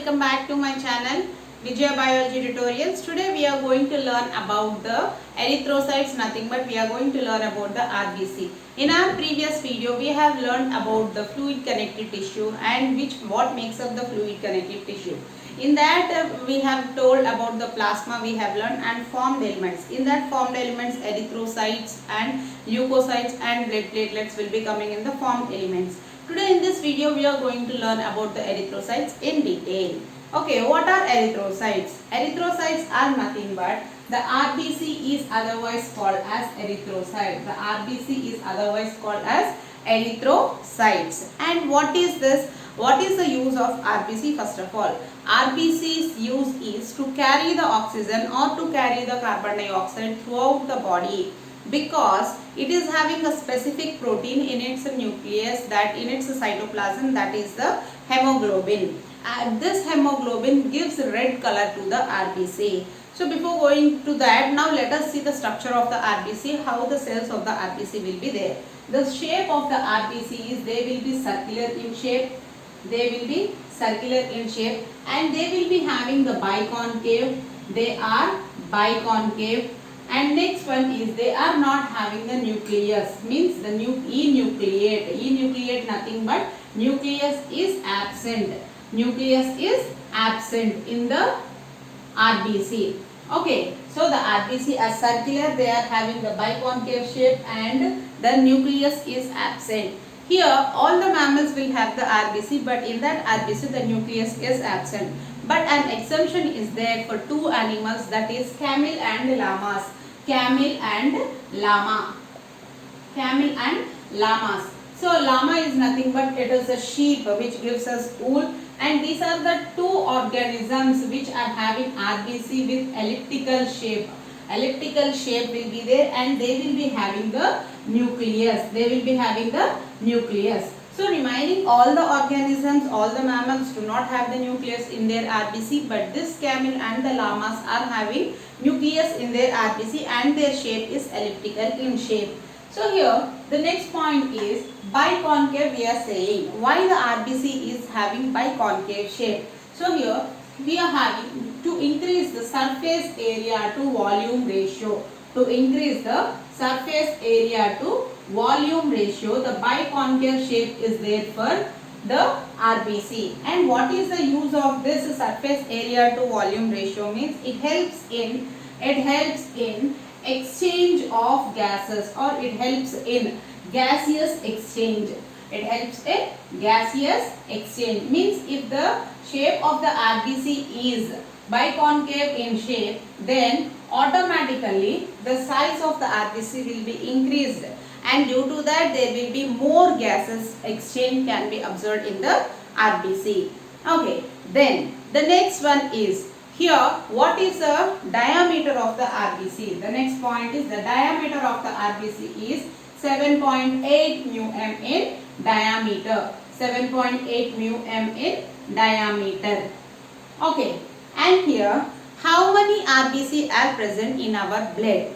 welcome back to my channel Vijaya Biology Tutorials. Today we are going to learn about the erythrocytes, nothing but we are going to learn about the RBC. In our previous video we have learned about the fluid connective tissue and what makes up the fluid connective tissue. In that we have told about the plasma we have learned and formed elements. In that formed elements erythrocytes and leukocytes and blood platelets will be coming in the formed elements. Today in this video we are going to learn about the erythrocytes in detail. Okay, what are erythrocytes? Erythrocytes are nothing but the RBC is otherwise called as erythrocyte. The RBC is otherwise called as erythrocytes. And what is this? What is the use of RBC? First of all, RBC's use is to carry the oxygen or to carry the carbon dioxide throughout the body, because it is having a specific protein in its nucleus, that in its cytoplasm, that is the hemoglobin. And this hemoglobin gives red color to the RBC. So before going to that, now let us see the structure of the RBC, how the cells of the RBC will be there. The shape of the RBC is they will be circular in shape. They will be circular in shape and they will be having the biconcave. They are biconcave. And next one is they are not having the nucleus, means the enucleate. Enucleate nothing but nucleus is absent. Nucleus is absent in the RBC. Okay, so the RBC are circular, they are having the biconcave shape and the nucleus is absent. Here all the mammals will have the RBC, but in that RBC the nucleus is absent. But an exemption is there for two animals, that is camel and llamas. Camel and llama. Camel and llamas. So llama is nothing but it is a sheep which gives us wool, and these are the two organisms which are having RBC with elliptical shape. Elliptical shape will be there and they will be having the nucleus. They will be having the nucleus. So remaining all the organisms, all the mammals do not have the nucleus in their RBC, but this camel and the llamas are having nucleus in their RBC and their shape is elliptical in shape. So here the next point is biconcave. We are saying why the RBC is having biconcave shape. So here we are having to increase the surface area to volume ratio. To increase the surface area to volume ratio, the biconcave shape is there for the RBC. And what is the use of this surface area to volume ratio? Means it helps in exchange of gases, or it helps in gaseous exchange. It helps in gaseous exchange. Means if the shape of the RBC is biconcave in shape, then automatically the size of the RBC will be increased, and due to that there will be more gases exchange can be observed in the RBC. Okay, then the next one is here what is the diameter of the RBC. The next point is the diameter of the RBC is 7.8 μm in diameter. 7.8 μm in diameter. Okay, and here how many RBC are present in our blood?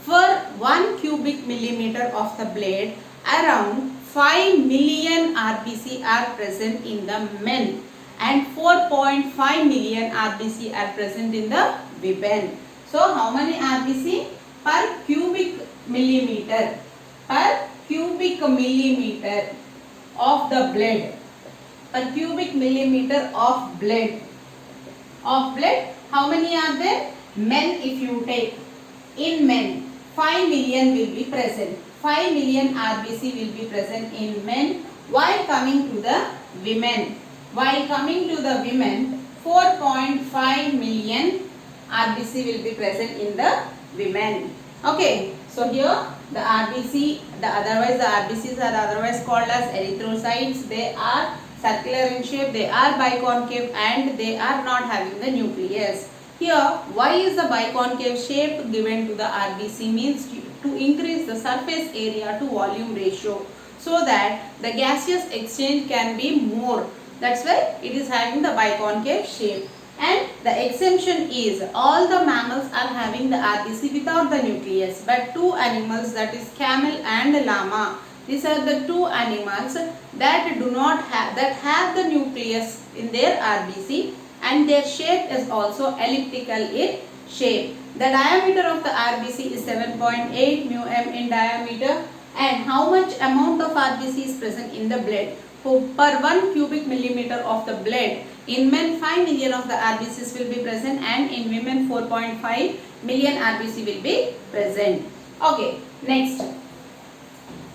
For 1 cubic millimeter of the blood, around 5 million RBC are present in the men and 4.5 million RBC are present in the women. So how many RBC per cubic millimeter? Per cubic millimeter of the blood. Per cubic millimeter of blood. How many are there? Men, if you take, in men 5 million will be present. 5 million RBC will be present in men, while coming to the women. While coming to the women, 4.5 million RBC will be present in the women. Okay, so here the RBC, the RBCs are otherwise called as erythrocytes. They are circular in shape, they are biconcave and they are not having the nucleus. Here, why is the biconcave shape given to the RBC? Means to increase the surface area to volume ratio, so that the gaseous exchange can be more. That's why it is having the biconcave shape. And the exemption is all the mammals are having the RBC without the nucleus, but two animals, that is camel and llama, these are the two animals that have the nucleus in their RBC, and their shape is also elliptical in shape. The diameter of the RBC is 7.8 μm in diameter, and how much amount of RBC is present in the blood? Per 1 cubic millimeter of the blood, in men 5 million of the RBCs will be present, and in women 4.5 million RBC will be present. Okay, next.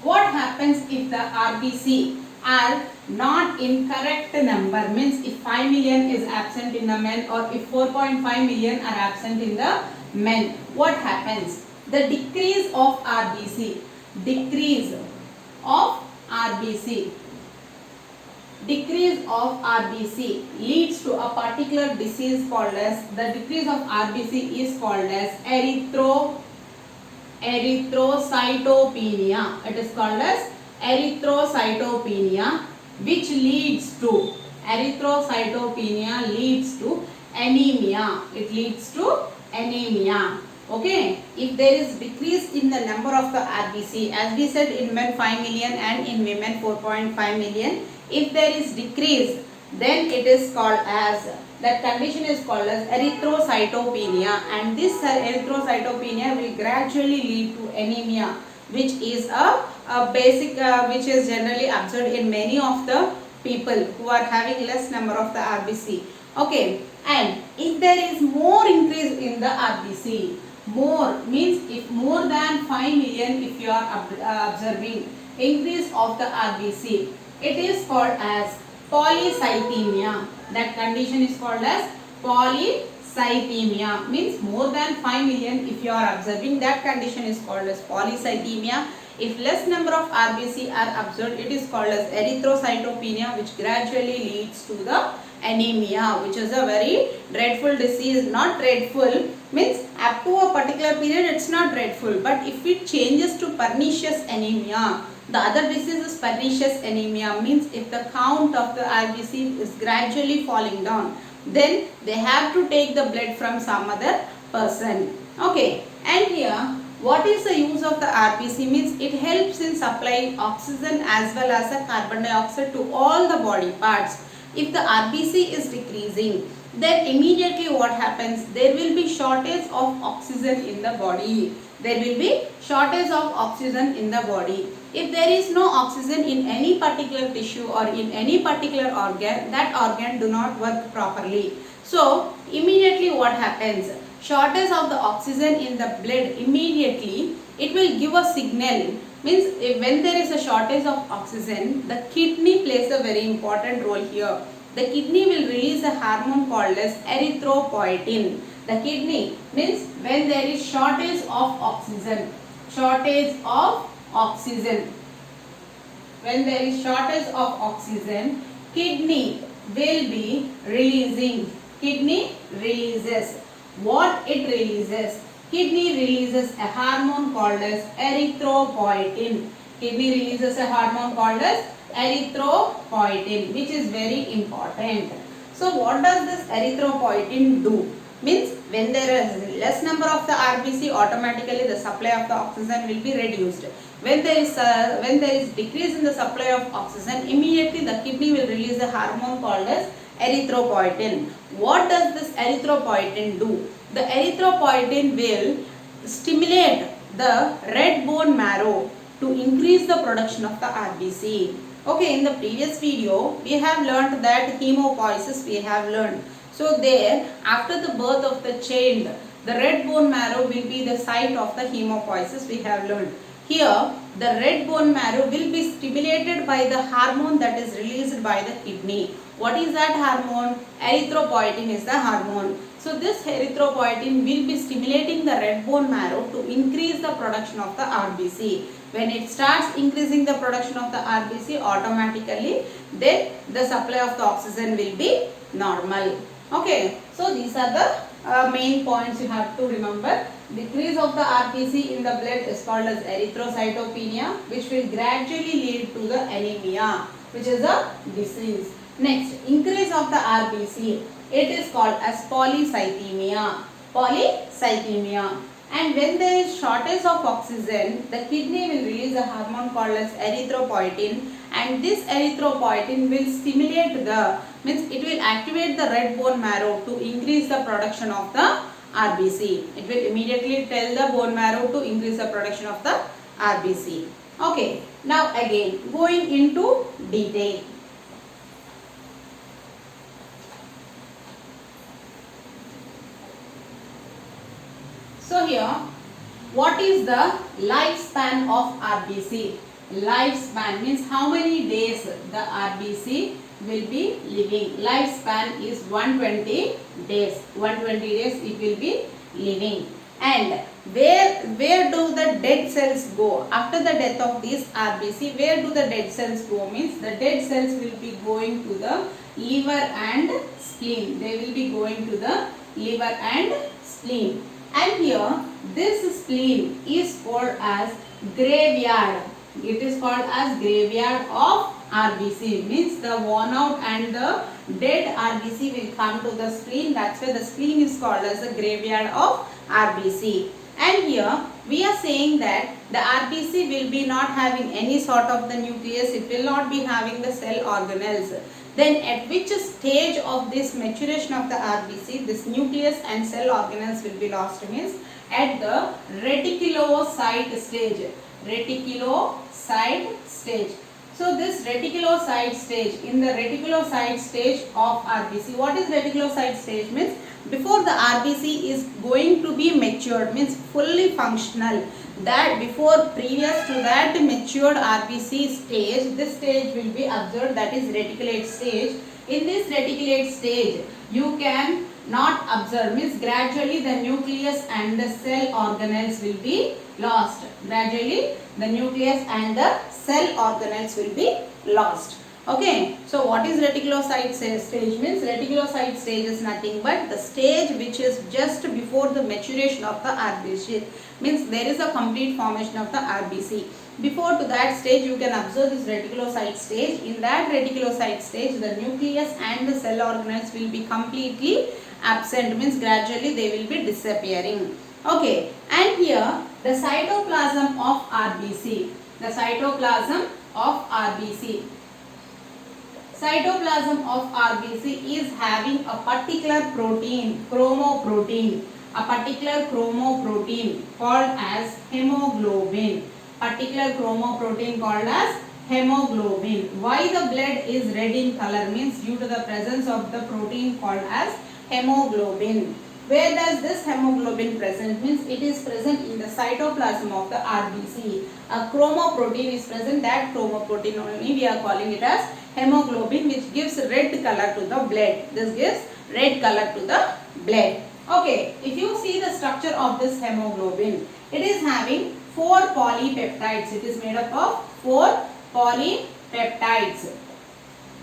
What happens if the RBC are not in correct number? Means if 5 million is absent in the men, or if 4.5 million are absent in the men, what happens? The decrease of RBC, decrease of RBC leads to a particular disease called as, the decrease of RBC is called as erythrocytopenia. It is called as erythrocytopenia, which leads to, erythrocytopenia leads to anemia. It leads to anemia. Okay, if there is decrease in the number of the RBC, as we said, in men 5 million and in women 4.5 million, if there is decrease, then it is called as, that condition is called as erythrocytopenia, and this erythrocytopenia will gradually lead to anemia, which is a basic which is generally observed in many of the people who are having less number of the RBC. Okay, and if there is more increase in the RBC, more means if more than 5 million, if you are observing increase of the RBC, it is called as polycythemia. That condition is called as polycythemia, means more than 5 million if you are observing, that condition is called as polycythemia. If less number of RBC are observed, it is called as erythrocytopenia, which gradually leads to the anemia, which is a very dreadful disease. Not dreadful means up to a particular period it's not dreadful, but if it changes to pernicious anemia, the other disease is pernicious anemia, means if the count of the RBC is gradually falling down, then they have to take the blood from some other person. Okay, and here what is the use of the RBC? Means it helps in supplying oxygen as well as a carbon dioxide to all the body parts. If the RBC is decreasing, then immediately what happens? There will be shortage of oxygen in the body. There will be shortage of oxygen in the body. If there is no oxygen in any particular tissue or in any particular organ, that organ do not work properly. So immediately what happens? Shortage of the oxygen in the blood, immediately it will give a signal. Means when there is a shortage of oxygen, the kidney plays a very important role here. The kidney will release a hormone called as erythropoietin. The kidney means when there is shortage of oxygen, when there is shortage of oxygen, kidney will be releasing, kidney releases, what it releases? Kidney releases a hormone called as erythropoietin. Kidney releases a hormone called as erythropoietin, which is very important. So what does this erythropoietin do? Means when there is less number of the RBC, automatically the supply of the oxygen will be reduced. When there is decrease in the supply of oxygen, immediately the kidney will release a hormone called as erythropoietin. What does this erythropoietin do? The erythropoietin will stimulate the red bone marrow to increase the production of the RBC. Okay, in the previous video we have learned that hemopoiesis we have learned. So there, after the birth of the child, the red bone marrow will be the site of the hemopoiesis we have learned. Here, the red bone marrow will be stimulated by the hormone that is released by the kidney. What is that hormone? Erythropoietin is the hormone. So this erythropoietin will be stimulating the red bone marrow to increase the production of the RBC. When it starts increasing the production of the RBC, automatically then the supply of the oxygen will be normal. Okay, so these are the main points you have to remember. Decrease of the RBC in the blood is called as erythrocytopenia, which will gradually lead to the anemia, which is a disease. Next, increase of the RBC, it is called as polycythemia. Polycythemia. And when there is shortage of oxygen, the kidney will release a hormone called as erythropoietin, and this erythropoietin will stimulate the means it will activate the red bone marrow to increase the production of the RBC. It will immediately tell the bone marrow to increase the production of the RBC. Okay, now again going into detail. So here, what is the lifespan of RBC? Lifespan means how many days the RBC will be living. Lifespan is 120 days. 120 days it will be living. And where do the dead cells go? After the death of this RBC, where do the dead cells go? Means the dead cells will be going to the liver and spleen. They will be going to the liver and spleen. And here this spleen is called as graveyard. It is called as graveyard of RBC. Means the worn out and the dead RBC will come to the spleen. That's why the spleen is called as the graveyard of RBC. And here we are saying that the RBC will be not having any sort of the nucleus. It will not be having the cell organelles. Then at which stage of this maturation of the RBC, this nucleus and cell organelles will be lost? Means at the reticulocyte stage. Reticulocyte stage. So this reticulocyte stage, in the reticulocyte stage of RBC, what is reticulocyte stage? Means before the RBC is going to be matured, means fully functional, that before previous to that matured RBC stage, this stage will be observed, that is reticulate stage. In this reticulate stage, you can not observe, means gradually the nucleus and the cell organelles will be lost. Gradually the nucleus and the cell organelles will be lost. Okay, so what is reticulocyte stage? Means reticulocyte stage is nothing but the stage which is just before the maturation of the RBC. Means there is a complete formation of the RBC. Before to that stage, you can observe this reticulocyte stage. In that reticulocyte stage, the nucleus and the cell organelles will be completely absent. Means gradually they will be disappearing. Okay, and here the cytoplasm of RBC. The cytoplasm of RBC. Cytoplasm of RBC is having a particular protein, chromoprotein, a particular chromoprotein called as hemoglobin. Particular chromoprotein called as hemoglobin. Why the blood is red in color? Means due to the presence of the protein called as hemoglobin. Where does this hemoglobin present? Means it is present in the cytoplasm of the RBC. A chromoprotein is present. That chromoprotein only we are calling it as hemoglobin, which gives red color to the blood. This gives red color to the blood. Okay, if you see the structure of this hemoglobin, it is having 4 polypeptides. It is made up of 4 polypeptides,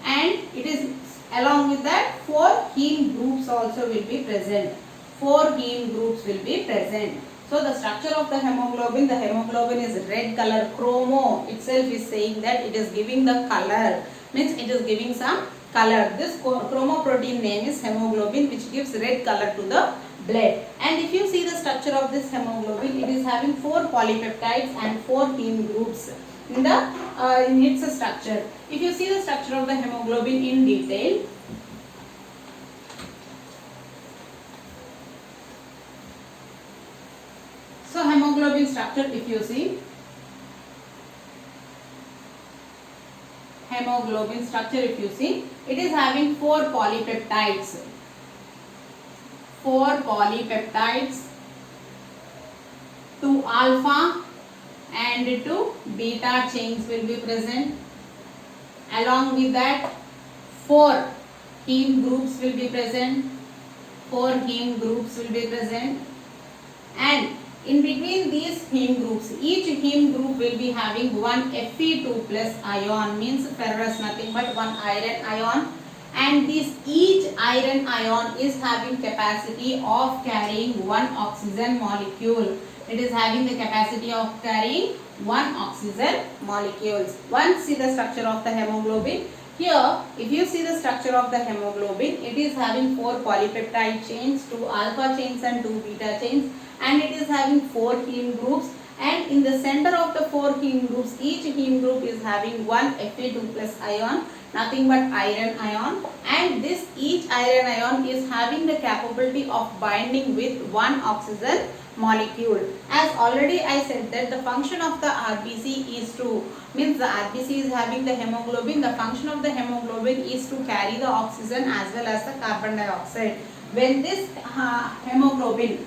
and it is along with that 4 heme groups also will be present. 4 heme groups will be present. So the structure of the hemoglobin is red color. Chromo itself is saying that it is giving the color, means it is giving some color. This chromoprotein name is hemoglobin, which gives red color to the blood. And if you see the structure of this hemoglobin, it is having 4 polypeptides and 4 heme groups in its structure. If you see the structure of the hemoglobin in detail, so hemoglobin structure, if you see hemoglobin structure, if you see, it is having 4 polypeptides. 4 polypeptides, 2 alpha and 2 beta chains will be present. Along with that, 4 heme groups will be present. 4 heme groups will be present. And in between these heme groups, each heme group will be having one Fe2 plus ion, means ferrous, nothing but one iron ion. And this each iron ion is having capacity of carrying one oxygen molecule. It is having the capacity of carrying one oxygen molecules. Once see the structure of the hemoglobin. Here, if you see the structure of the hemoglobin, it is having 4 polypeptide chains, 2 alpha chains and 2 beta chains, and it is having 4 heme groups. And in the center of the 4 heme groups, each heme group is having one Fe2 plus ion, nothing but iron ion, and this each iron ion is having the capability of binding with one oxygen molecule. As already I said that the function of the RBC is to, means the RBC is having the hemoglobin, the function of the hemoglobin is to carry the oxygen as well as the carbon dioxide. When this hemoglobin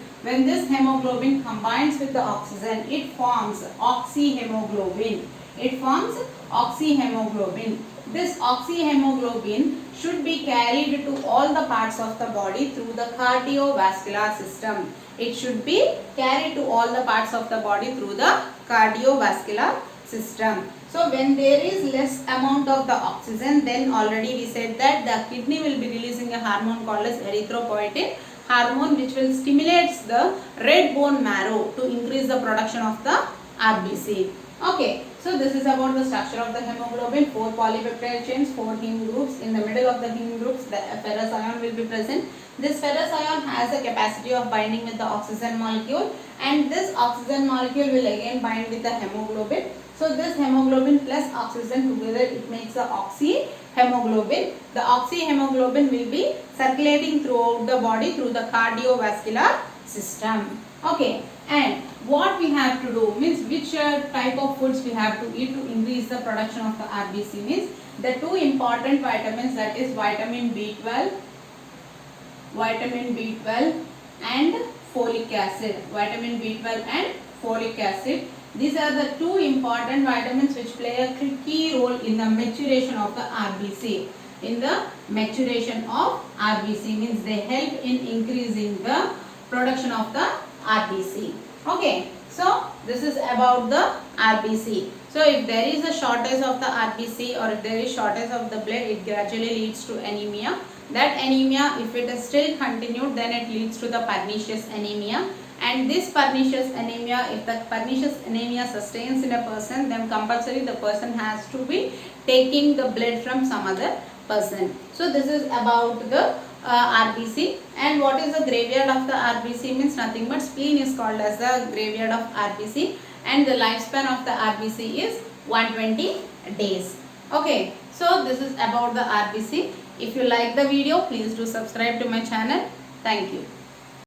combines with the oxygen, it forms oxyhemoglobin. It forms oxyhemoglobin. This oxyhemoglobin should be carried to all the parts of the body through the cardiovascular system. It should be carried to all the parts of the body through the cardiovascular system. So when there is less amount of the oxygen, then already we said that the kidney will be releasing a hormone called as erythropoietin hormone, which will stimulate the red bone marrow to increase the production of the RBC. Okay, so this is about the structure of the hemoglobin. 4 polypeptide chains, 4 heme groups. In the middle of the heme groups, the ferrous ion will be present. This ferrous ion has a capacity of binding with the oxygen molecule, and this oxygen molecule will again bind with the hemoglobin. So this hemoglobin plus oxygen together, it makes the oxyhemoglobin. The oxyhemoglobin will be circulating throughout the body through the cardiovascular system. Okay, and what we have to do means which type of foods we have to eat to increase the production of the RBC means the 2 important vitamins, that is vitamin B12 and folic acid. Vitamin B12 and folic acid. These are the 2 important vitamins which play a key role in the maturation of the RBC. In the maturation of RBC means they help in increasing the production of the RBC. Okay, so this is about the RBC. So if there is a shortage of the RBC or if there is shortage of the blood, it gradually leads to anemia. That anemia, if it is still continued, then it leads to the pernicious anemia. And this pernicious anemia, if the pernicious anemia sustains in a person, then compulsory the person has to be taking the blood from some other person. So this is about the RBC. And what is the graveyard of the RBC means nothing but spleen is called as the graveyard of RBC, and the lifespan of the RBC is 120 days. Okay, so this is about the RBC. If you like the video, please do subscribe to my channel. Thank you.